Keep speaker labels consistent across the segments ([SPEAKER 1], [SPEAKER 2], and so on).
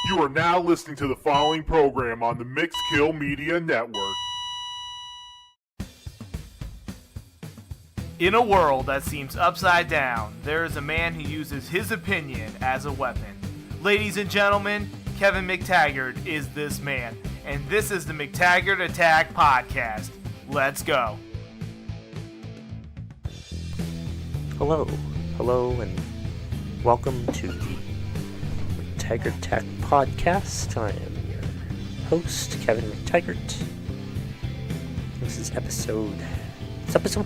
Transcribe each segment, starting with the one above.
[SPEAKER 1] You are now listening to the following program on the Mixkill Media Network.
[SPEAKER 2] In a world that seems upside down, there is a man who uses his opinion as a weapon. Ladies and gentlemen, Kevin McTaggart is this man, and this is the McTaggart Attack Podcast. Let's go.
[SPEAKER 3] Hello, and welcome to the McTaggart Attack Podcast. I am your host, Kevin McTaggart. This is episode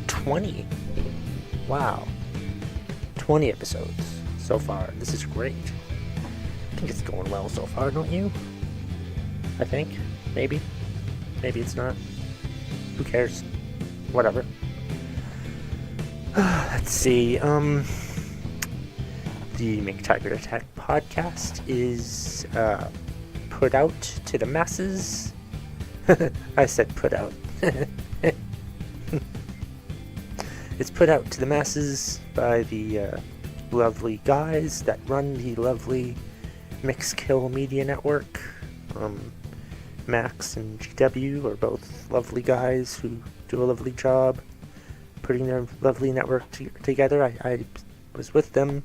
[SPEAKER 3] 20. Wow. 20 episodes so far. This is great. I think it's going well so far, don't you? I think. Maybe. Maybe it's not. Who cares? Whatever. Let's see. The McTaggart Attack Podcast is put out to the masses. I said put out. It's put out to the masses by the lovely guys that run the lovely Mixkill Media Network. Max and GW are both lovely guys who do a lovely job putting their lovely network together. I was with them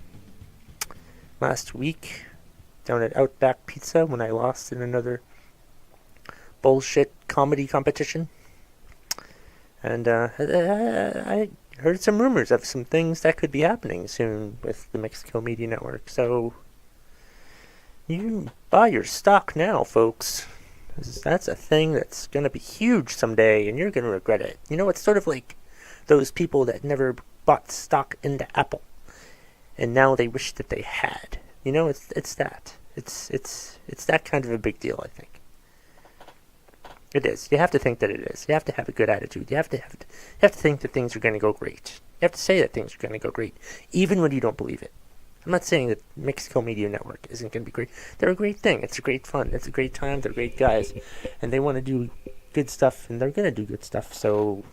[SPEAKER 3] last week down at Outback Pizza when I lost in another bullshit comedy competition. And I heard some rumors of some things that could be happening soon with the Mixkill Media Network. So you buy your stock now, folks. That's a thing that's going to be huge someday, and you're going to regret it. You know, it's sort of like those people that never bought stock into Apple, and now they wish that they had. You know, it's that. It's that kind of a big deal, I think. It is. You have to think that it is. You have to have a good attitude. You have to think that things are going to go great. You have to say that things are going to go great, even when you don't believe it. I'm not saying that Mixkill Media Network isn't going to be great. They're a great thing. It's a great fun. It's a great time. They're great guys, and they want to do good stuff, and they're going to do good stuff. So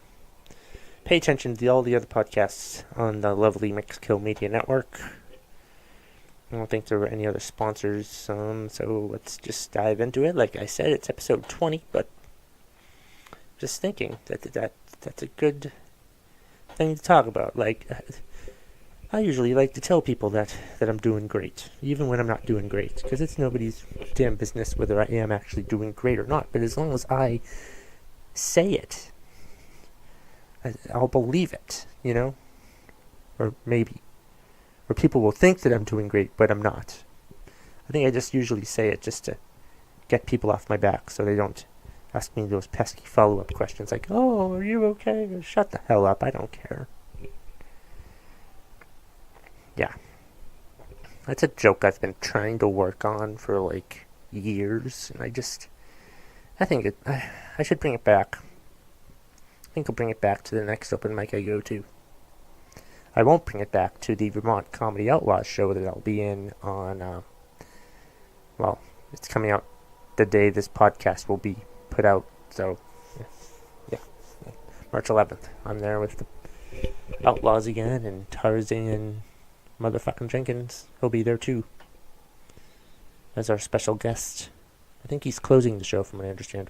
[SPEAKER 3] pay attention to all the other podcasts on the lovely Mixkill Media Network. I don't think there were any other sponsors, so let's just dive into it. Like I said, it's episode 20, but just thinking that's a good thing to talk about. Like, I usually like to tell people that I'm doing great, even when I'm not doing great, because it's nobody's damn business whether I am actually doing great or not. But as long as I say it, I'll believe it, you know? Or maybe. Or people will think that I'm doing great, but I'm not. I think I just usually say it just to get people off my back so they don't ask me those pesky follow-up questions like, oh, are you okay? Shut the hell up, I don't care. Yeah. That's a joke I've been trying to work on for like years, and I think I should bring it back. I think I'll bring it back to the next open mic I go to. I won't bring it back to the Vermont Comedy Outlaws show that I'll be in on, well, it's coming out the day this podcast will be put out, so, yeah, March 11th. I'm there with the Outlaws again, and Tarzan motherfucking Jenkins, he'll be there too, as our special guest. I think he's closing the show from what I understand.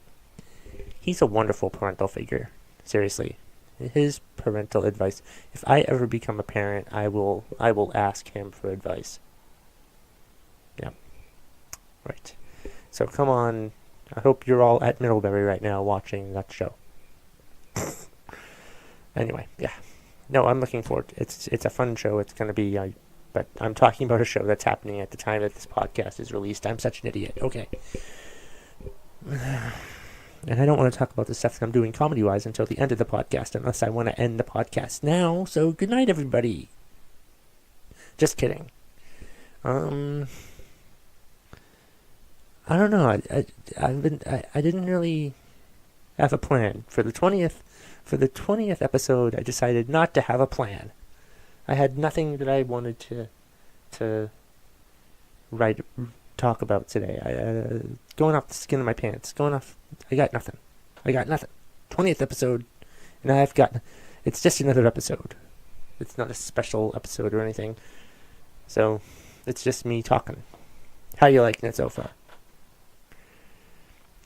[SPEAKER 3] He's a wonderful parental figure, seriously. His parental advice. If I ever become a parent, I will ask him for advice. Yeah. Right. So come on. I hope you're all at Middlebury right now watching that show. Anyway, yeah. No, I'm looking forward. It's a fun show. It's going to be, but I'm talking about a show that's happening at the time that this podcast is released. I'm such an idiot. Okay. And I don't want to talk about the stuff that I'm doing comedy-wise until the end of the podcast, unless I want to end the podcast now. So, good night, everybody. Just kidding. I don't know. I didn't really have a plan for the 20th. For the 20th episode, I decided not to have a plan. I had nothing that I wanted to talk about today. Going off the skin of my pants. I got nothing. 20th episode, and it's just another episode. It's not a special episode or anything. So, it's just me talking. How you liking it so far?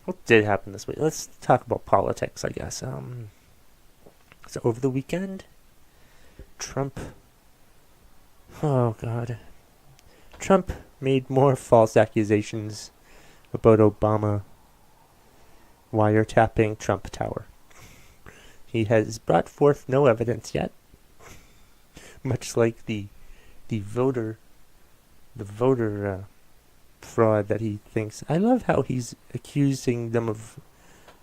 [SPEAKER 3] what did happen this week? Let's talk about politics, I guess. So over the weekend, Trump. Oh God. Trump made more false accusations about Obama wiretapping Trump Tower. He has brought forth no evidence yet, much like the voter fraud that he thinks. I love how he's accusing them of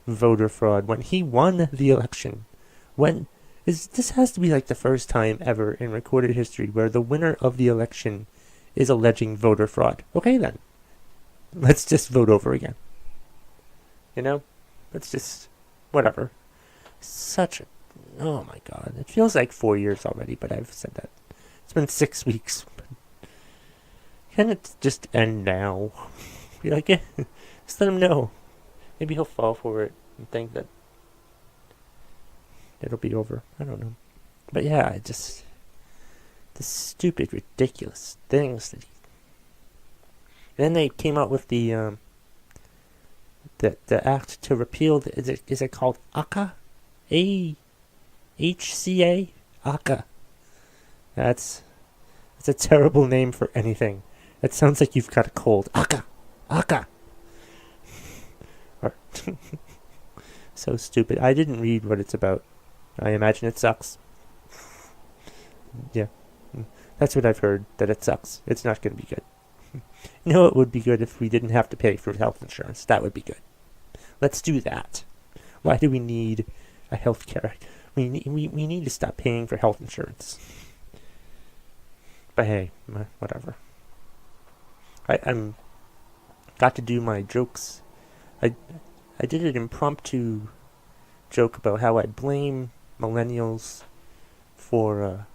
[SPEAKER 3] voter fraud when he won the election. This has to be like the first time ever in recorded history where the winner of the election is alleging voter fraud. Okay then, let's just vote over again. Let's just whatever. Oh my God, it feels like 4 years already, but I've said that. It's been 6 weeks. Can it just end now? Be like, just let him know. Maybe he'll fall for it and think that it'll be over. I don't know. But yeah, the stupid, ridiculous things that Then they came out with the act to repeal. Is it called ACA? AHCA? ACA. That's a terrible name for anything. It sounds like you've got a cold. ACA. So stupid. I didn't read what it's about. I imagine it sucks. Yeah. That's what I've heard, that it sucks. It's not going to be good. It would be good if we didn't have to pay for health insurance. That would be good. Let's do that. Why do we need a health care? We need to stop paying for health insurance. But hey, whatever. I'm got to do my jokes. I did an impromptu joke about how I blame millennials for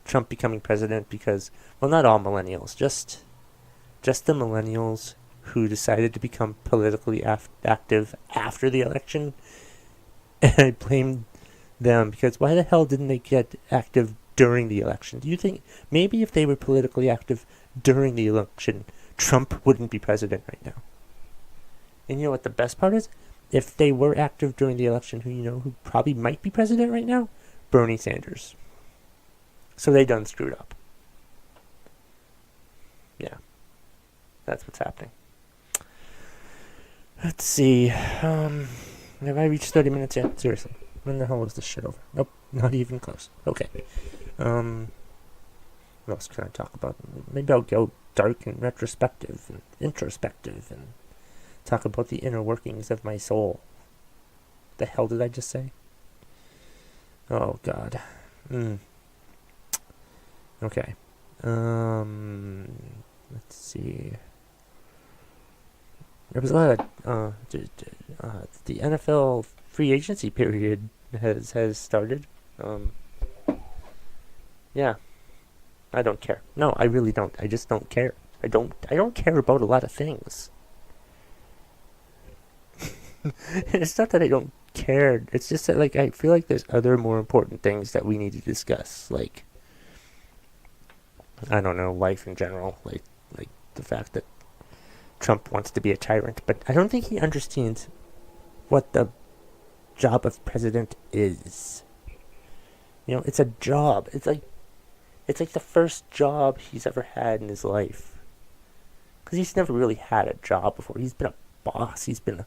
[SPEAKER 3] Trump becoming president because, well, not all millennials, just the millennials who decided to become politically active after the election. And I blamed them because why the hell didn't they get active during the election? Do you think maybe if they were politically active during the election, Trump wouldn't be president right now? And you know what the best part is? If they were active during the election, who probably might be president right now? Bernie Sanders. So they done screwed up. Yeah. That's what's happening. Let's see. Have I reached 30 minutes yet? Seriously. When the hell is this shit over? Nope. Not even close. Okay. What else can I talk about? Maybe I'll go dark and retrospective and introspective and talk about the inner workings of my soul. The hell did I just say? Oh, God. Okay. Let's see. There was a lot of the NFL free agency period has started. Yeah. I don't care. No, I really don't. I just don't care. I don't care about a lot of things. It's not that I don't care. It's just that I feel like there's other more important things that we need to discuss. I don't know, life in general. Like the fact that Trump wants to be a tyrant, but I don't think he understands what the job of president is. It's a job. It's like the first job he's ever had in his life. Because he's never really had a job before. He's been a boss. He's been an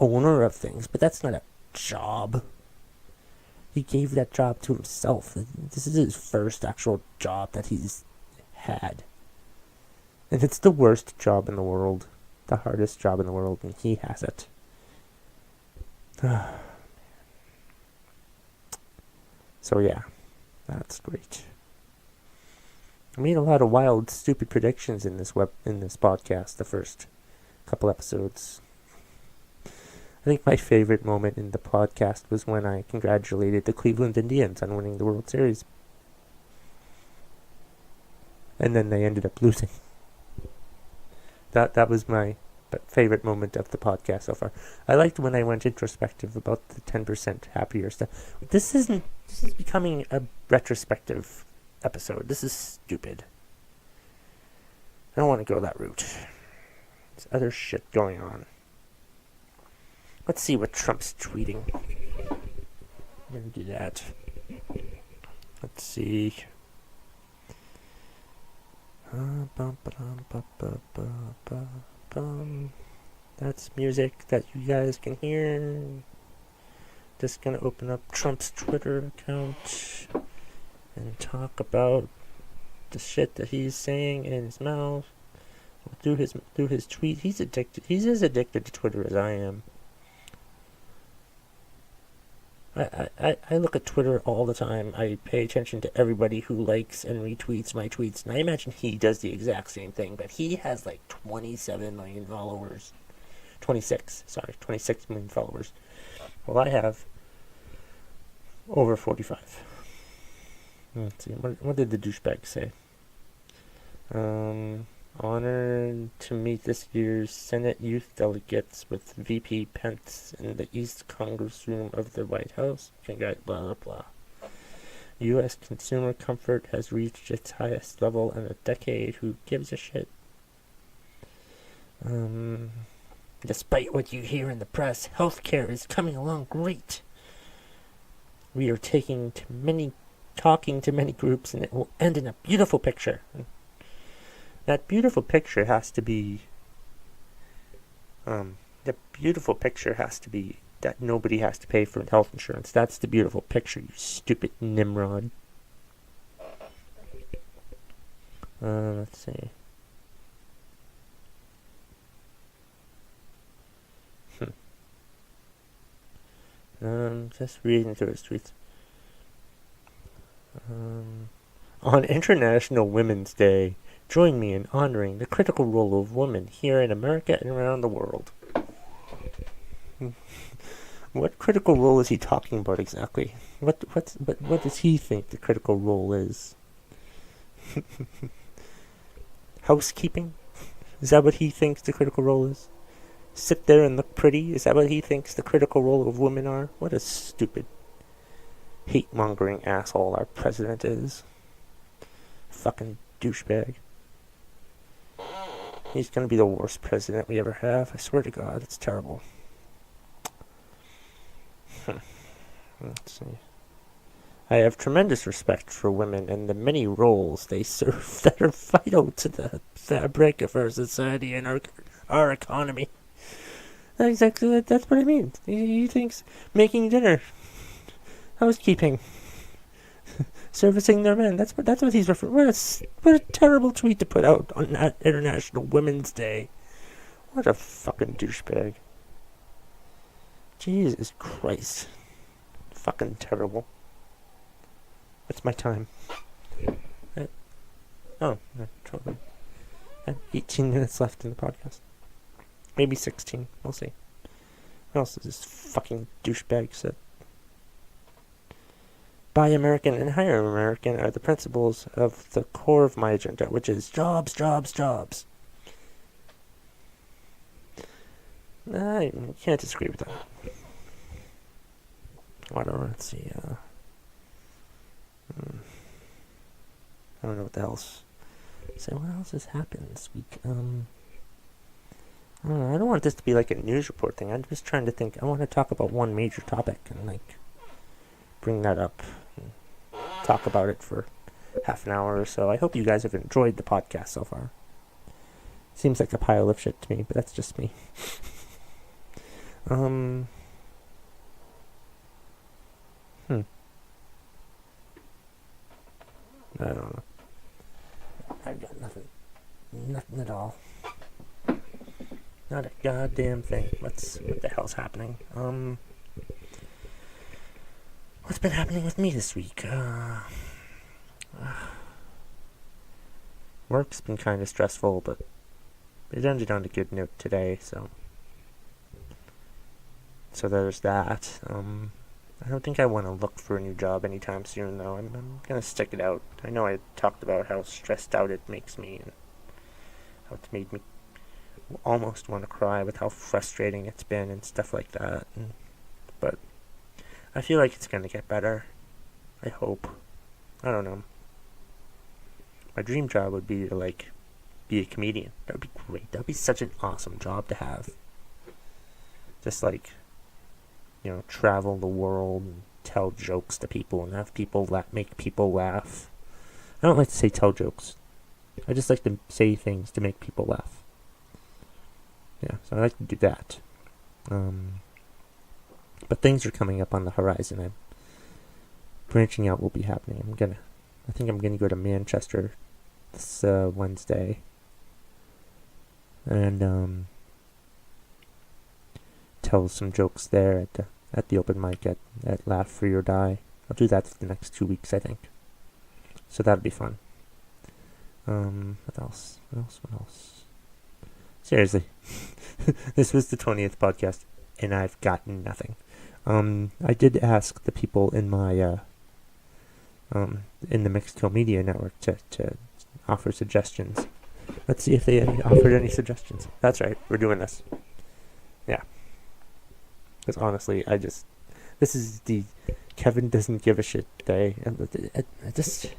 [SPEAKER 3] owner of things, but that's not a job. He gave that job to himself. This is his first actual job that he's had. And it's the worst job in the world. The hardest job in the world, and he has it. So yeah, that's great. I made a lot of wild, stupid predictions in this podcast, the first couple episodes. I think my favorite moment in the podcast was when I congratulated the Cleveland Indians on winning the World Series. And then they ended up losing. That was my favorite moment of the podcast so far. I liked when I went introspective about the 10% happier stuff. This is becoming a retrospective episode. This is stupid. I don't want to go that route. There's other shit going on. Let's see what Trump's tweeting. I'm gonna do that. Let's see. That's music that you guys can hear. Just gonna open up Trump's Twitter account and talk about the shit that he's saying in his mouth. Do his tweet. He's addicted. He's as addicted to Twitter as I am. I look at Twitter all the time. I pay attention to everybody who likes and retweets my tweets, and I imagine he does the exact same thing, but he has like 27 million followers. 26 million followers. Well, I have over 45. Let's see, what did the douchebag say? Honored to meet this year's Senate youth delegates with VP Pence in the East Congress room of the White House. Blah, blah, blah. U.S. consumer comfort has reached its highest level in a decade. Who gives a shit? Despite what you hear in the press, healthcare is coming along great. We are talking to many groups, and it will end in a beautiful picture. That beautiful picture has to be, that nobody has to pay for health insurance. That's the beautiful picture, you stupid Nimrod. Let's see. Just reading through his tweets. On International Women's Day, join me in honoring the critical role of women here in America and around the world. What critical role is he talking about exactly? What does he think the critical role is? Housekeeping? Is that what he thinks the critical role is? Sit there and look pretty? Is that what he thinks the critical role of women are? What a stupid, hate-mongering asshole our president is. Fucking douchebag. He's gonna be the worst president we ever have. I swear to God, it's terrible. Let's see. I have tremendous respect for women and the many roles they serve that are vital to the fabric of our society and our economy. That's what I mean. He thinks making dinner, housekeeping, servicing their men. That's what he's referring. What a terrible tweet to put out on International Women's Day. What a fucking douchebag. Jesus Christ. Fucking terrible. What's my time? I have 18 minutes left in the podcast. Maybe 16. We'll see. What else is this fucking douchebag said? Buy American and hire American are the principles of the core of my agenda, which is jobs, jobs, jobs. I can't disagree with that. Whatever, let's see. I don't know what else. So what else has happened this week? I don't know. I don't want this to be like a news report thing. I'm just trying to think. I want to talk about one major topic and like bring that up and talk about it for half an hour or so. I hope you guys have enjoyed the podcast so far. Seems like a pile of shit to me, but that's just me. I don't know. I've got nothing at all. Not a goddamn thing. What the hell's happening? What's been happening with me this week? Work's been kind of stressful, but it ended on a good note today, so there's that. I don't think I want to look for a new job anytime soon, though. I'm gonna stick it out. I know I talked about how stressed out it makes me, and how it's made me almost want to cry with how frustrating it's been and stuff like that. But I feel like it's gonna get better. I hope. I don't know. My dream job would be to, like, be a comedian. That would be great. That would be such an awesome job to have. Just, like, travel the world and tell jokes to people and have people make people laugh. I don't like to say tell jokes. I just like to say things to make people laugh. Yeah, so I like to do that. But things are coming up on the horizon. Branching out will be happening. I think I'm gonna go to Manchester this Wednesday, and tell some jokes there at the open mic at Laugh Free or Die. I'll do that for the next 2 weeks, I think. So that'll be fun. What else? Seriously, this was the 20th podcast, and I've gotten nothing. I did ask the people in my in the Mixkill Media network to offer suggestions. Let's see if they offered any suggestions. That's right, we're doing this. Yeah. Because honestly, this is the Kevin doesn't give a shit day. I just...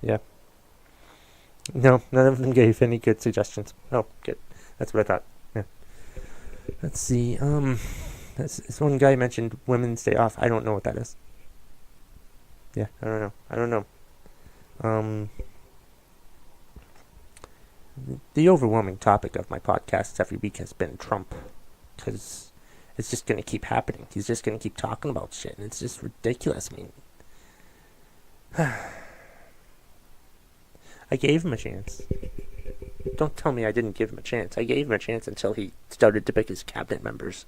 [SPEAKER 3] Yeah. No, none of them gave any good suggestions. Oh, good. That's what I thought. Yeah. Let's see. This one guy mentioned Women's Day off. I don't know what that is. Yeah, I don't know. The overwhelming topic of my podcasts every week has been Trump. Because it's just going to keep happening. He's just going to keep talking about shit. And it's just ridiculous. I mean... I gave him a chance. Don't tell me I didn't give him a chance. I gave him a chance until he started to pick his cabinet members.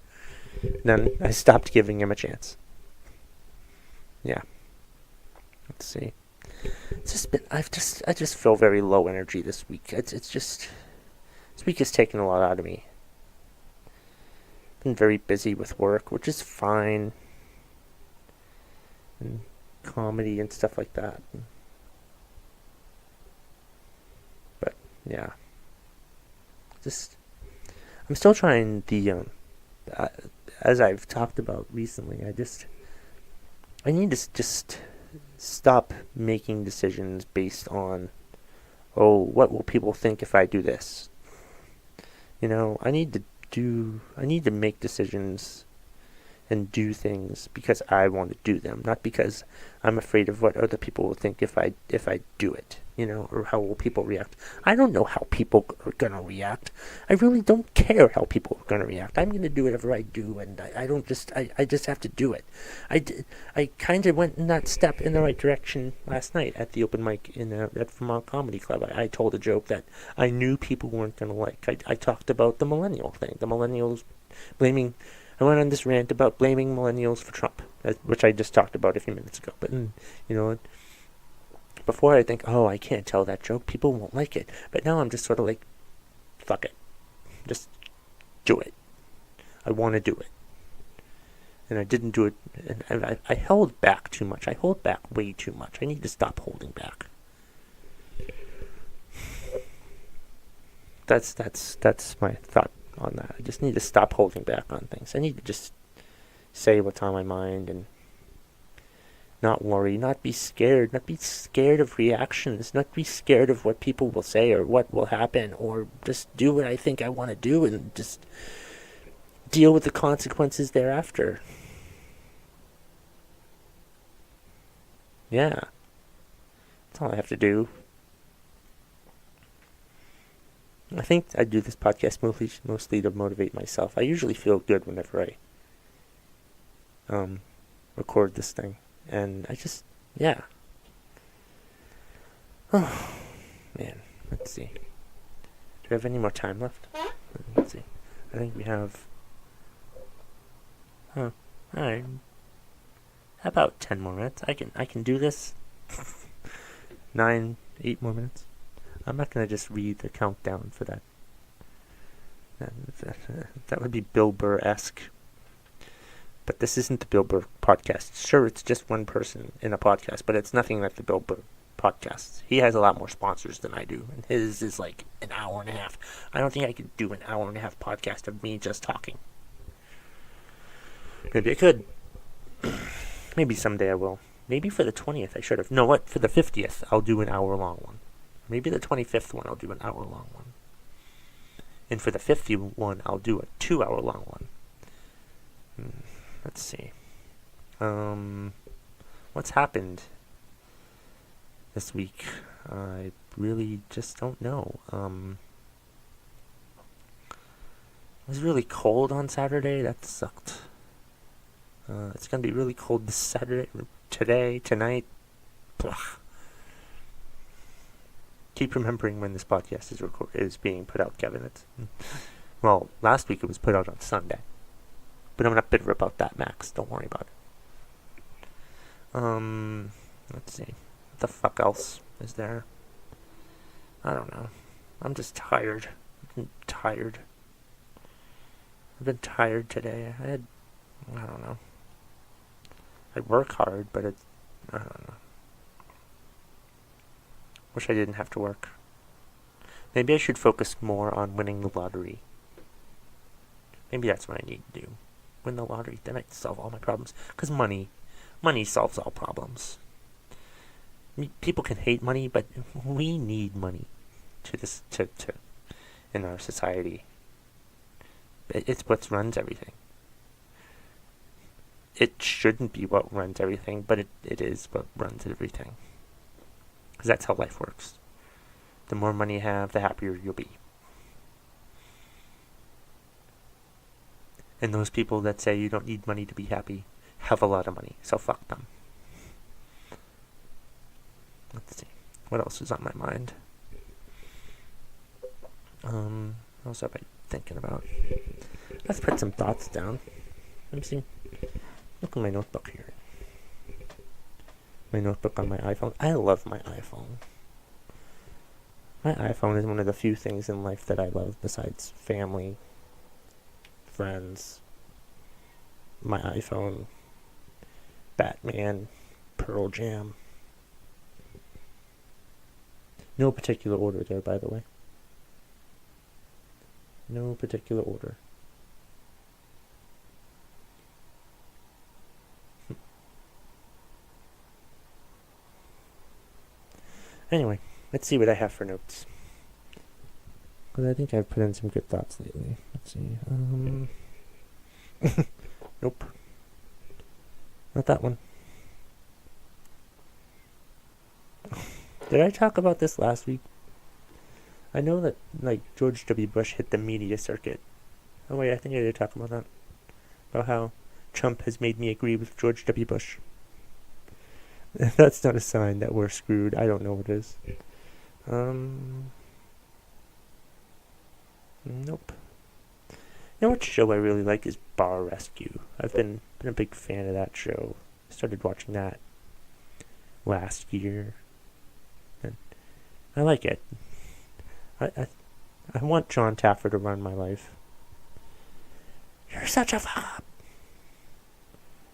[SPEAKER 3] Then I stopped giving him a chance. Yeah. Let's see. It's just been... I just feel very low energy this week. It's just... This week has taken a lot out of me. Been very busy with work, which is fine. And comedy and stuff like that. But yeah, I'm still trying the as I've talked about recently. I need to just stop making decisions based on, what will people think if I do this? I need to make decisions and do things because I want to do them, not because I'm afraid of what other people will think if I do it, or how will people react. I don't know how people are going to react. I really don't care how people are going to react. I'm going to do whatever I do, and I just have to do it. I kind of went in that step in the right direction last night at the open mic at Vermont Comedy Club. I told a joke that I knew people weren't going to like. I talked about the millennial thing, the millennials blaming... I went on this rant about blaming millennials for Trump, which I just talked about a few minutes ago. But, before I think, I can't tell that joke, people won't like it. But now I'm just sort of like, fuck it. Just do it. I want to do it. And I didn't do it. And I held back too much. I hold back way too much. I need to stop holding back. That's my thought on that. I just need to stop holding back on things. I need to just say what's on my mind and not worry, not be scared of reactions, not be scared of what people will say or what will happen, or just do what I think I want to do and just deal with the consequences thereafter. Yeah. That's all I have to do. I think I do this podcast mostly to motivate myself. I usually feel good whenever I record this thing. And I just, yeah. Oh, man. Let's see. Do we have any more time left? Let's see. I think we have... alright. How about 10 more minutes? I can do this. 8 more minutes. I'm not going to just read the countdown for that. That would be Bill Burr-esque. But this isn't the Bill Burr podcast. Sure, it's just one person in a podcast, but it's nothing like the Bill Burr podcast. He has a lot more sponsors than I do, and his is like an hour and a half. I don't think I could do an hour and a half podcast of me just talking. Maybe I could. Maybe someday I will. Maybe for the 20th I should have. No, what? For the 50th I'll do an hour-long one. Maybe the 25th one I'll do an hour-long one. And for the 50th one I'll do a 2-hour-long one. Let's see. What's happened this week? I really just don't know. It was really cold on Saturday. That sucked. It's gonna be really cold this Saturday, today, tonight. Blah. Keep remembering when this podcast is being put out, Kevin. Well, last week it was put out on Sunday, but I'm not bitter about that, Max. Don't worry about it. Let's see. What the fuck else is there? I don't know. I'm just tired. I'm tired. I've been tired today. I don't know. I work hard, but I don't know. Wish I didn't have to work. Maybe I should focus more on winning the lottery. Maybe that's what I need to do. Win the lottery. Then I can solve all my problems. Because money solves all problems. People can hate money, but we need money to in our society. It's what runs everything. It shouldn't be what runs everything, but it is what runs everything. Because that's how life works. The more money you have, the happier you'll be. And those people that say you don't need money to be happy have a lot of money, so fuck them. Let's see. What else is on my mind? What else have I been thinking about? Let's put some thoughts down. Let me see. Look at my notebook here. My notebook on my iPhone. I love my iPhone. My iPhone is one of the few things in life that I love besides family, friends, my iPhone, Batman, Pearl Jam. No particular order there, by the way. No particular order. Anyway, let's see what I have for notes. Because I think I've put in some good thoughts lately. Let's see. Nope. Not that one. Did I talk about this last week? I know that, George W. Bush hit the media circuit. Oh wait, I think I did talk about that. About how Trump has made me agree with George W. Bush. If that's not a sign that we're screwed, I don't know what is. Nope. You know what show I really like is Bar Rescue. I've been a big fan of that show. I started watching that last year. And I like it. I want John Taffer to run my life. You're such a fuck up.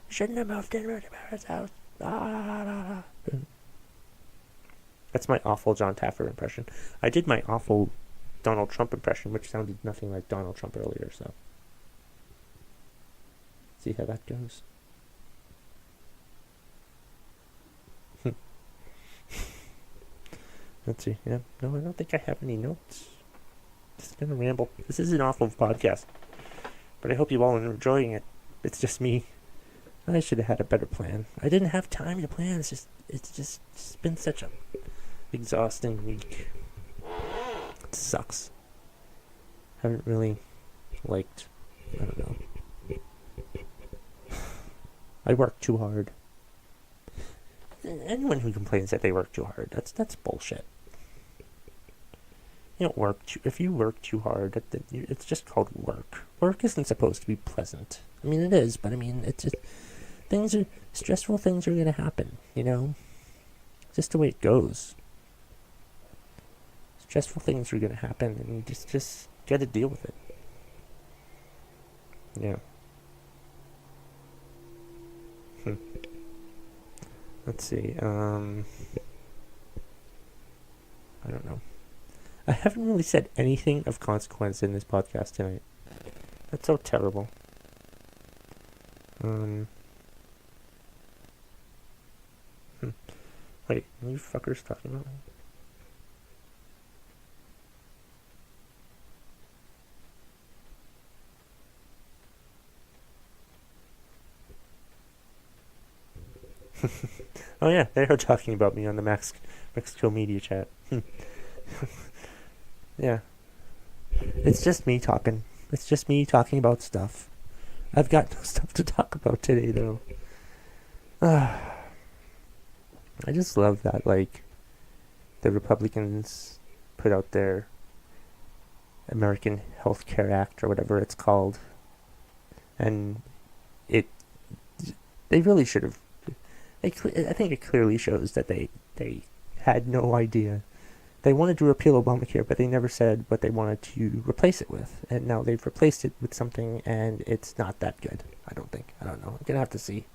[SPEAKER 3] You shouldn't have moved in with your parents' house. That's my awful John Taffer impression. I did my awful Donald Trump impression, which sounded nothing like Donald Trump earlier, so. See how that goes. Let's see. Yeah. No, I don't think I have any notes. Just gonna ramble. This is an awful podcast, but I hope you all are enjoying it. It's just me. I should have had a better plan. I didn't have time to plan. It's been such a exhausting week. It sucks. Haven't really liked. I don't know. I work too hard. Anyone who complains that they work too hard, that's bullshit. You don't work if you work too hard, it's just called work. Work isn't supposed to be pleasant. I mean, it is, but I mean, it's just stressful things are gonna happen, you know? Just the way it goes. Stressful things are gonna happen, and you just gotta deal with it. Yeah. Let's see, I don't know. I haven't really said anything of consequence in this podcast tonight. That's so terrible. Wait, are you fuckers talking about me? Oh yeah, they are talking about me on the Mixkill Media chat. Yeah. It's just me talking. It's just me talking about stuff. I've got no stuff to talk about today, though. I just love that, like, the Republicans put out their American Health Care Act, or whatever it's called. And they really should have. I think it clearly shows that they had no idea. They wanted to repeal Obamacare, but they never said what they wanted to replace it with. And now they've replaced it with something, and it's not that good. I don't think. I don't know. I'm going to have to see.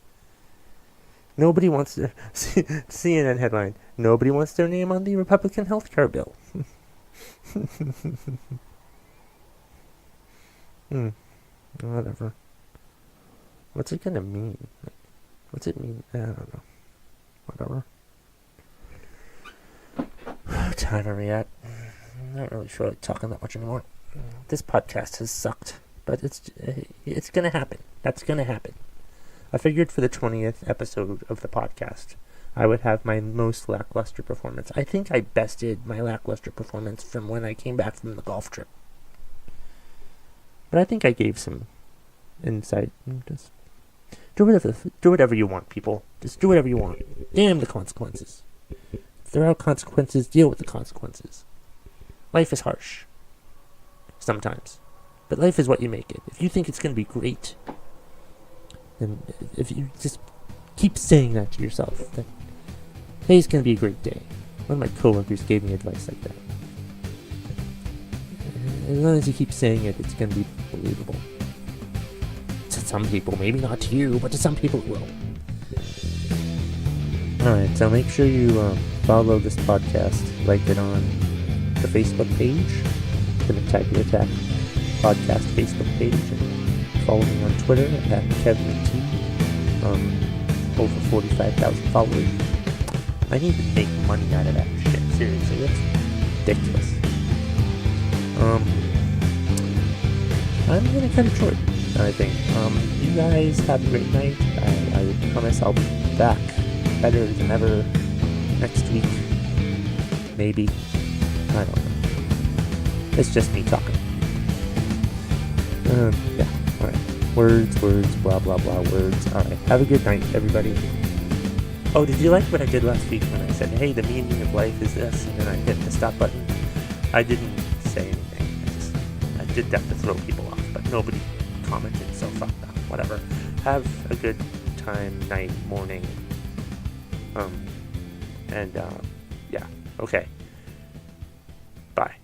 [SPEAKER 3] Nobody wants to... CNN headline. Nobody wants their name on the Republican health care bill. Whatever. What's it going to mean? What's it mean? I don't know. Whatever. What time are we at? I'm not really sure like talking that much anymore. This podcast has sucked, but it's gonna happen. That's gonna happen. I figured for the 20th episode of the podcast, I would have my most lackluster performance. I think I bested my lackluster performance from when I came back from the golf trip. But I think I gave some insight. Just do whatever you want, people. Just do whatever you want. Damn the consequences. If there are consequences, deal with the consequences. Life is harsh. Sometimes. But life is what you make it. If you think it's going to be great, then if you just keep saying that to yourself, then today's going to be a great day. One of my coworkers gave me advice like that. As long as you keep saying it, it's going to be believable. To some people, maybe not to you, but to some people it will. Alright, so make sure you follow this podcast, like it on the Facebook page, the McTaggart Attack Podcast Facebook page, and follow me on Twitter at KevinT. Over 45,000 followers. I need to make money out of that shit, seriously, that's ridiculous. I'm gonna cut it short, I think. You guys have a great night. I promise I'll be back better than ever next week. Maybe. I don't know. It's just me talking. Yeah. Alright. Words, blah, blah, blah, words. Alright. Have a good night, everybody. Oh, did you like what I did last week when I said, hey, the meaning of life is this, and then I hit the stop button? I didn't say anything. I did that to throw people off, but nobody commented, so fuck that. Whatever. Have a good time, night, morning. Yeah, okay. Bye.